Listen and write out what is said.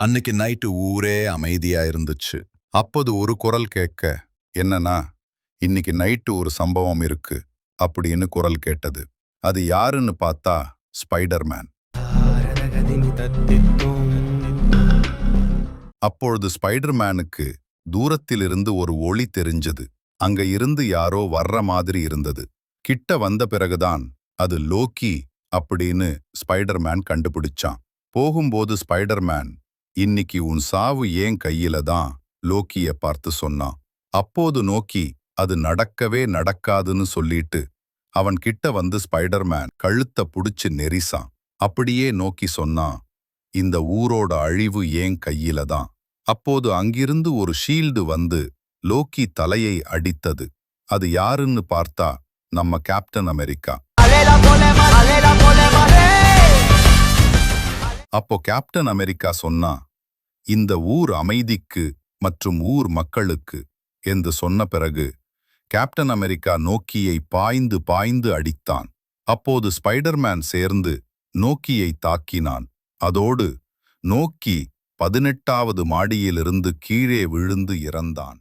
அன்னைக்கு நைட்டு ஊரே அமைதியா இருந்துச்சு. அப்போது ஒரு குரல் கேட்க, என்னன்னா, இன்னைக்கு நைட்டு ஒரு சம்பவம் இருக்கு அப்படின்னு குரல் கேட்டது. அது யாருன்னு பார்த்தா ஸ்பைடர்மேன். அப்பொழுது ஸ்பைடர்மேனுக்கு தூரத்திலிருந்து ஒரு ஒளி தெரிஞ்சது. அங்க இருந்து யாரோ வர்ற மாதிரி இருந்தது. கிட்ட வந்த பிறகுதான் அது லோக்கி அப்படின்னு ஸ்பைடர்மேன் கண்டுபிடிச்சான். போகும்போது ஸ்பைடர்மேன், இன்னைக்கு உன் சாவு ஏன் கையில தான் லோக்கிய பார்த்து சொன்னான். அப்போது நோக்கி அது நடக்கவே நடக்காதுன்னு சொல்லிட்டு அவன் கிட்ட வந்து ஸ்பைடர்மேன் கழுத்த புடிச்சு நெரிசான். அப்படியே நோக்கி சொன்னான், இந்த ஊரோட அழிவு ஏன் கையில தான். அப்போது அங்கிருந்து ஒரு ஷீல்டு வந்து லோக்கி தலையை அடித்தது. அது யாருன்னு பார்த்தா நம்ம கேப்டன் அமெரிக்கா. அப்போ கேப்டன் அமெரிக்கா சொன்னா, இந்த ஊர் அமைதிக்கு மற்றும் ஊர் மக்களுக்கு என்று சொன்ன பிறகு கேப்டன் அமெரிக்கா நோக்கியை பாய்ந்து பாய்ந்து அடித்தான். அப்போது ஸ்பைடர்மேன் சேர்ந்து நோக்கியை தாக்கினான். அதோடு நோக்கி 18வது மாடியிலிருந்து கீழே விழுந்து இறந்தான்.